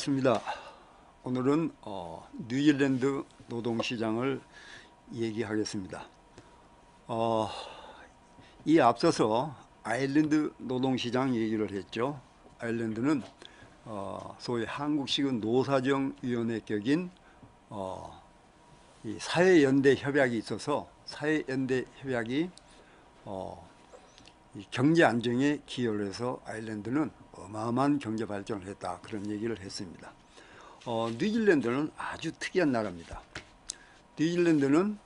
반갑습니다. 오늘은 뉴질랜드 노동시장을 얘기하겠습니다. 이 앞서서 아일랜드 노동시장 얘기를 했죠. 아일랜드는 소위 한국식은 노사정위원회 격인 이 사회연대 협약이 있어서 사회연대 협약이 이 경제 안정에 기여를 해서 아일랜드는 어마어마한 경제 발전을 했다, 그런 얘기를 했습니다. 뉴질랜드는 아주 특이한 나라입니다. 뉴질랜드는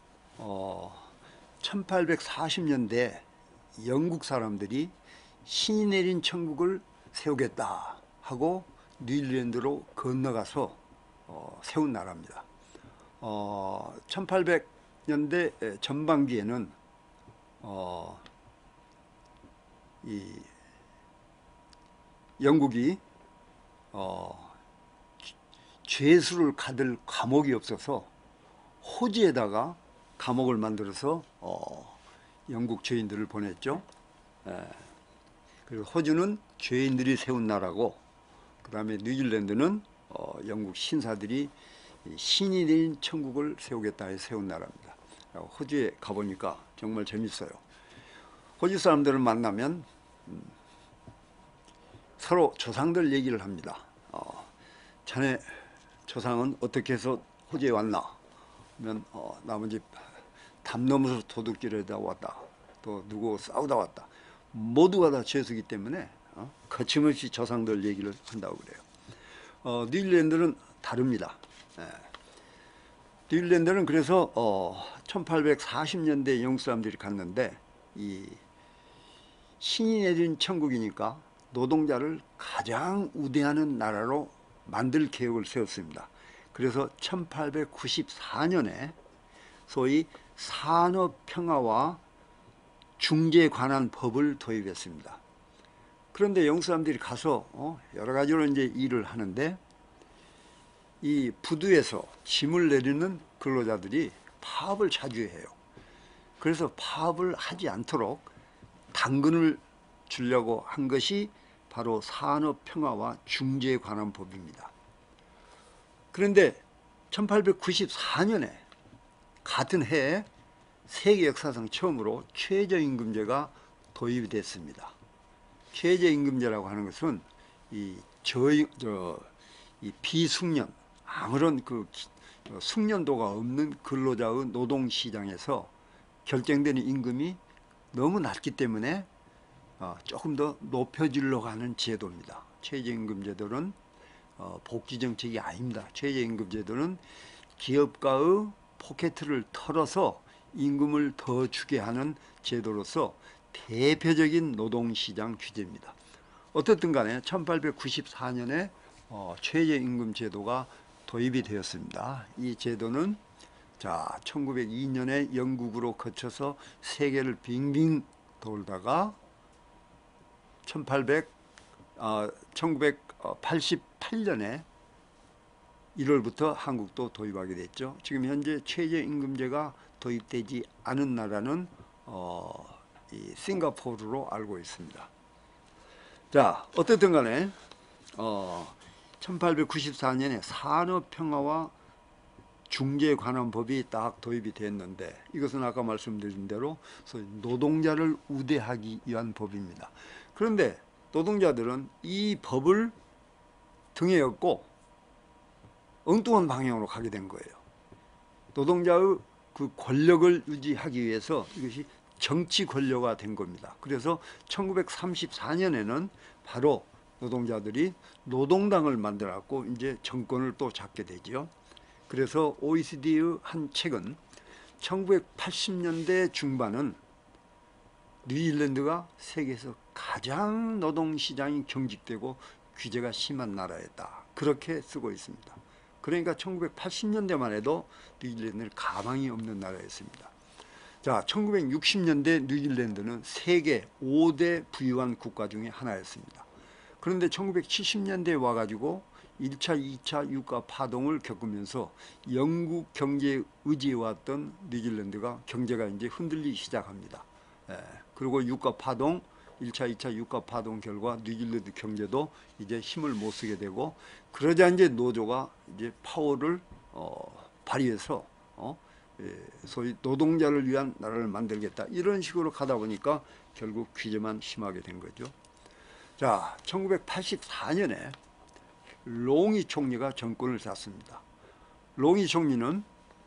1840년대 영국 사람들이 신이 내린 천국을 세우겠다 하고 뉴질랜드로 건너가서 세운 나라입니다. 1800년대 전반기에는 이 영국이 죄수를 가둘 감옥이 없어서 호주에다가 감옥을 만들어서 영국 죄인들을 보냈죠. 그리고 호주는 죄인들이 세운 나라고, 그 다음에 뉴질랜드는 영국 신사들이 신이 내린 천국을 세우겠다 해서 세운 나라입니다. 호주에 가보니까 정말 재밌어요. 호주 사람들을 만나면 서로 조상들 얘기를 합니다. 자네 조상은 어떻게 해서 호주에 왔나? 그러면 나머지 담 넘어서 도둑질하다 왔다. 또 누구 싸우다 왔다. 모두가 다 죄수기 때문에 거침없이 조상들 얘기를 한다고 그래요. 뉴질랜드는 다릅니다. 뉴질랜드는 그래서 1840년대 영국 사람들이 갔는데, 이 신이 내린 천국이니까 노동자를 가장 우대하는 나라로 만들 계획을 세웠습니다. 그래서 1894년에 소위 산업평화와 중재에 관한 법을 도입했습니다. 그런데 영국 사람들이 가서 여러 가지로 이제 일을 하는데, 이 부두에서 짐을 내리는 근로자들이 파업을 자주 해요. 그래서 파업을 하지 않도록 당근을 주려고 한 것이 바로 산업평화와 중재에 관한 법입니다. 그런데 1894년에 같은 해에 세계 역사상 처음으로 최저임금제가 도입이 됐습니다. 최저임금제라고 하는 것은 이 비숙련, 아무런 그 숙련도가 없는 근로자의 노동시장에서 결정되는 임금이 너무 낮기 때문에 조금 더 높여주려고 하는 제도입니다. 최저임금 제도는 복지정책이 아닙니다. 최저임금 제도는 기업가의 포켓을 털어서 임금을 더 주게 하는 제도로서 대표적인 노동시장 규제입니다. 어떻든 간에 1894년에 최저임금 제도가 도입이 되었습니다. 이 제도는 1902년에 영국으로 거쳐서 세계를 빙빙 돌다가 1988년에 1월부터 한국도 도입하게 됐죠. 지금 현재 최저임금제가 도입되지 않은 나라는 이 싱가포르로 알고 있습니다. 자, 어쨌든 간에 1894년에 산업평화와 중재에 관한 법이 딱 도입이 됐는데, 이것은 아까 말씀드린 대로 소위 노동자를 우대하기 위한 법입니다. 그런데 노동자들은 이 법을 등에 업고 엉뚱한 방향으로 가게 된 거예요. 노동자의 그 권력을 유지하기 위해서 이것이 정치 권력화 된 겁니다. 그래서 1934년에는 바로 노동자들이 노동당을 만들었고 이제 정권을 또 잡게 되죠. 그래서 OECD의 한 책은 1980년대 중반은 뉴질랜드가 세계에서 가장 노동시장이 경직되고 규제가 심한 나라였다, 그렇게 쓰고 있습니다. 그러니까 1980년대만 해도 뉴질랜드는 가망이 없는 나라였습니다. 자, 1960년대 뉴질랜드는 세계 5대 부유한 국가 중에 하나였습니다. 그런데 1970년대에 와가지고 1차, 2차 유가 파동을 겪으면서 영국 경제에 의지해왔던 뉴질랜드가 경제가 이제 흔들리기 시작합니다. 그리고 유가 파동, 1차, 2차 유가 파동 결과 뉴질랜드 경제도 이제 힘을 못 쓰게 되고, 그러자 이제 노조가 이제 파워를 발휘해서 소위 노동자를 위한 나라를 만들겠다, 이런 식으로 가다 보니까 결국 규제만 심하게 된 거죠. 자, 1984년에 롱이 총리가 정권을 잡습니다. 롱이 총리는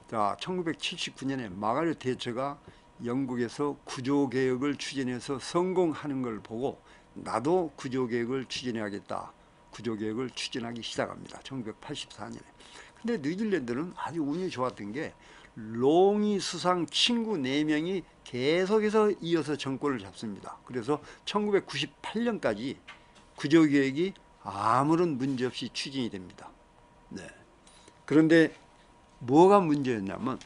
자, 1979년에 마가렛 대처가 영국에서 구조개혁을 추진해서 성공하는 걸 보고 나도 구조개혁을 추진해야겠다, 구조개혁을 추진하기 시작합니다. 1984년에. 근데 뉴질랜드는 아주 운이 좋았던 게 롱이 수상 친구 4명이 계속해서 이어서 정권을 잡습니다. 그래서 1998년까지 구조개혁이 아무런 문제 없이 추진이 됩니다. 네. 그런데 뭐가 문제였냐면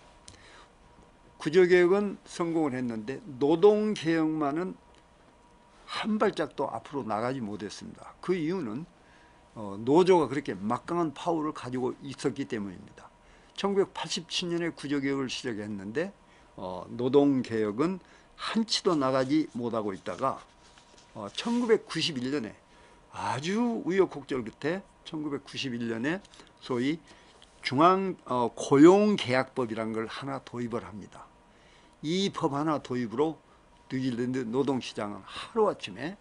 구조개혁은 성공을 했는데 노동개혁만은 한 발짝도 앞으로 나가지 못했습니다. 그 이유는 노조가 그렇게 막강한 파워를 가지고 있었기 때문입니다. 1987년에 구조개혁을 시작했는데 노동개혁은 한치도 나가지 못하고 있다가 1991년에 아주 우여곡절 끝에 1991년에 소위 중앙 고용계약법이라는 걸 하나 도입을 합니다. 이 법 하나 도입으로 뉴질랜드 노동시장은 하루아침에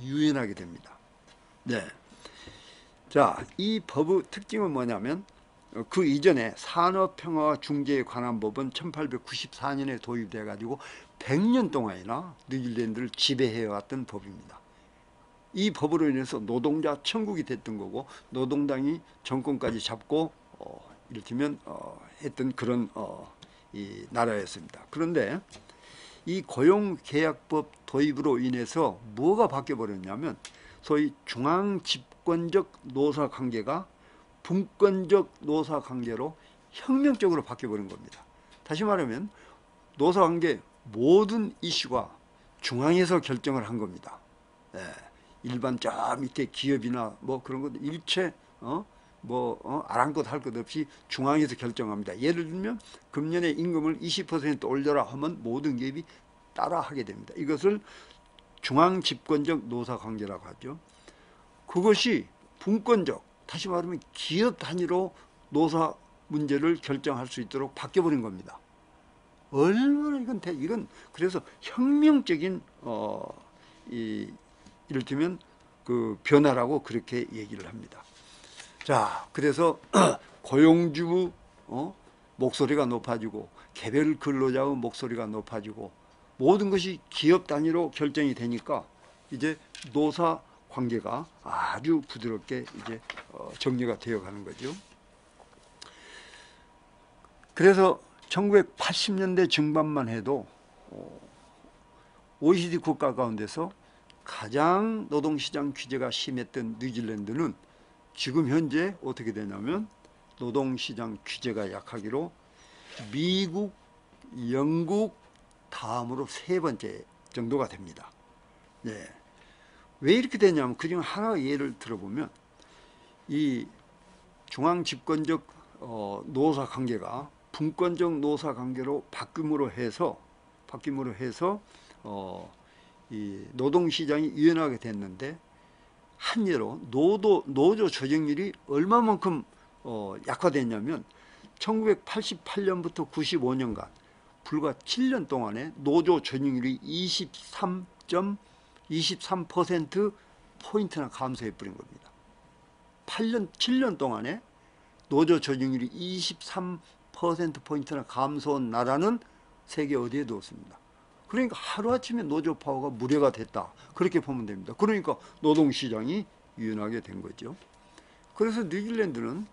유연하게 됩니다. 네. 자, 이 법의 특징은 뭐냐면 그 이전에 산업평화와 중재에 관한 법은 1894년에 도입돼 가지고 100년 동안이나 뉴질랜드를 지배해왔던 법입니다. 이 법으로 인해서 노동자 천국이 됐던 거고 노동당이 정권까지 잡고 이를테면 했던 그런 이 나라였습니다. 그런데 이 고용계약법 도입으로 인해서 뭐가 바뀌어버렸냐면 소위 중앙집권적 노사관계가 분권적 노사관계로 혁명적으로 바뀌어버린 겁니다. 다시 말하면 노사관계 모든 이슈가 중앙에서 결정을 한 겁니다. 예. 일반 저 밑에 기업이나 뭐 그런 것 일체 아랑곳 할 것 없이 중앙에서 결정합니다. 예를 들면 금년에 임금을 20% 올려라 하면 모든 기업이 따라 하게 됩니다. 이것을 중앙집권적 노사관계라고 하죠. 그것이 분권적, 다시 말하면 기업 단위로 노사 문제를 결정할 수 있도록 바뀌어버린 겁니다. 얼마나 이건 그래서 혁명적인 이를테면 그 변화라고 그렇게 얘기를 합니다. 자, 그래서 고용주의 목소리가 높아지고 개별 근로자의 목소리가 높아지고 모든 것이 기업 단위로 결정이 되니까 이제 노사 관계가 아주 부드럽게 이제 정리가 되어가는 거죠. 그래서 1980년대 중반만 해도 OECD 국가 가운데서 가장 노동시장 규제가 심했던 뉴질랜드는 지금 현재 어떻게 되냐면 노동시장 규제가 약하기로 미국, 영국 다음으로 3번째 정도가 됩니다. 네. 왜 이렇게 되냐면 그중 하나 예를 들어보면 이 중앙집권적 노사관계가 분권적 노사관계로 바뀜으로 해서 이 노동시장이 유연하게 됐는데 한예로 노조 조정률이 얼마만큼 약화됐냐면 1988년부터 95년간 불과 7년 동안에 노조 조정률이 23%포인트나 감소해버린 겁니다. 7년 동안에 노조 조정률이 23%포인트나 감소한 나라는 세계 어디에도 없습니다. 그러니까 하루아침에 노조 파워가 무료가 됐다, 그렇게 보면 됩니다. 그러니까 노동시장이 유연하게 된 거죠. 그래서 뉴질랜드는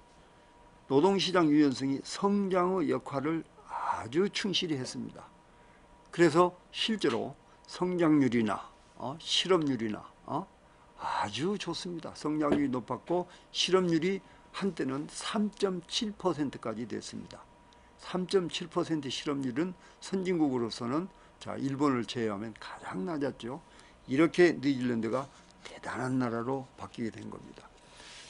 노동시장 유연성이 성장의 역할을 아주 충실히 했습니다. 그래서 실제로 성장률이나 실업률이나 아주 좋습니다. 성장률이 높았고 실업률이 한때는 3.7%까지 됐습니다. 3.7% 실업률은 선진국으로서는 자, 일본을 제외하면 가장 낮았죠. 이렇게 뉴질랜드가 대단한 나라로 바뀌게 된 겁니다.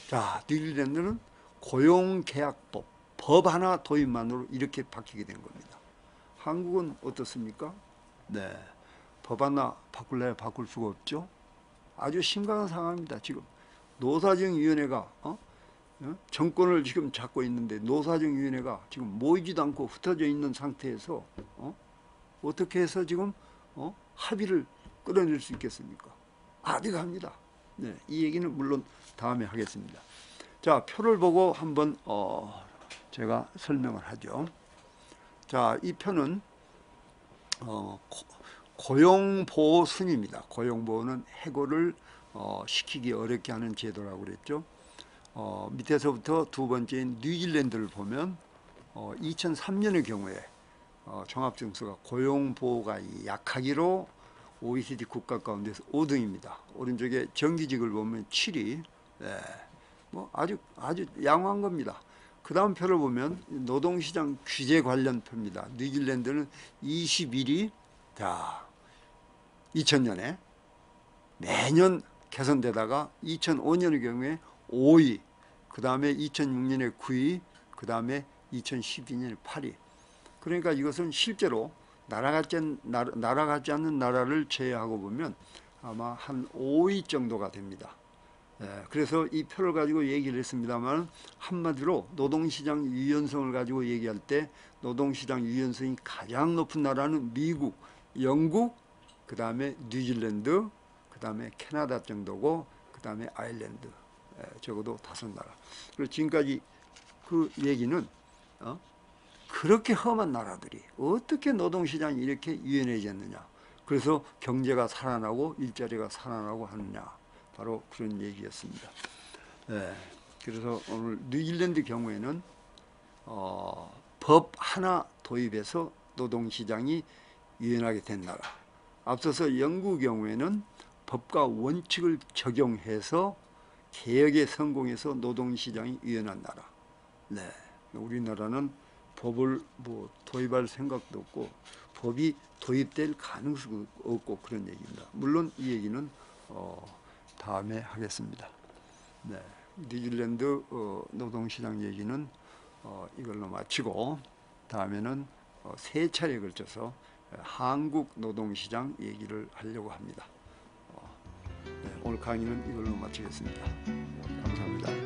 자, 뉴질랜드는 고용계약법, 법 하나 도입만으로 이렇게 바뀌게 된 겁니다. 한국은 어떻습니까? 네, 법 하나 바꿀래야 바꿀 수가 없죠. 아주 심각한 상황입니다. 지금 노사정위원회가 정권을 지금 잡고 있는데 노사정위원회가 지금 모이지도 않고 흩어져 있는 상태에서 어떻게 해서 지금 합의를 끌어낼 수 있겠습니까? 아득합니다. 네, 이 얘기는 물론 다음에 하겠습니다. 자, 표를 보고 한번 제가 설명을 하죠. 자, 이 표는 고용보호순입니다. 고용보호는 해고를 시키기 어렵게 하는 제도라고 그랬죠. 밑에서부터 두 번째인 뉴질랜드를 보면 2003년의 경우에 종합점수가 고용보호가 약하기로 OECD 국가 가운데서 5등입니다. 오른쪽에 정규직을 보면 7위. 네, 뭐 아주 양호한 겁니다. 그 다음 표를 보면 노동시장 규제 관련 표입니다. 뉴질랜드는 21위. 자, 2000년에 매년 개선되다가 2005년의 경우에 5위, 그 다음에 2006년에 9위, 그 다음에 2012년에 8위. 그러니까 이것은 실제로 날아가지 않는 나라를 제외하고 보면 아마 한 5위 정도가 됩니다. 그래서 이 표를 가지고 얘기를 했습니다만 한마디로 노동시장 유연성을 가지고 얘기할 때 노동시장 유연성이 가장 높은 나라는 미국, 영국, 그 다음에 뉴질랜드, 그 다음에 캐나다 정도고 그 다음에 아일랜드, 적어도 5나라. 그리고 지금까지 그 얘기는 그렇게 험한 나라들이 어떻게 노동시장이 이렇게 유연해졌느냐, 그래서 경제가 살아나고 일자리가 살아나고 하느냐, 바로 그런 얘기였습니다. 그래서 오늘 뉴질랜드 경우에는 법 하나 도입해서 노동시장이 유연하게 된 나라. 앞서서 영국 경우에는 법과 원칙을 적용해서 개혁에 성공해서 노동시장이 유연한 나라. 네, 우리나라는 법을 도입할 생각도 없고 법이 도입될 가능성도 없고 그런 얘기입니다. 물론 이 얘기는 다음에 하겠습니다. 네, 뉴질랜드 노동시장 얘기는 이걸로 마치고 다음에는 3차례에 걸쳐서 한국 노동시장 얘기를 하려고 합니다. 네, 오늘 강의는 이걸로 마치겠습니다. 감사합니다.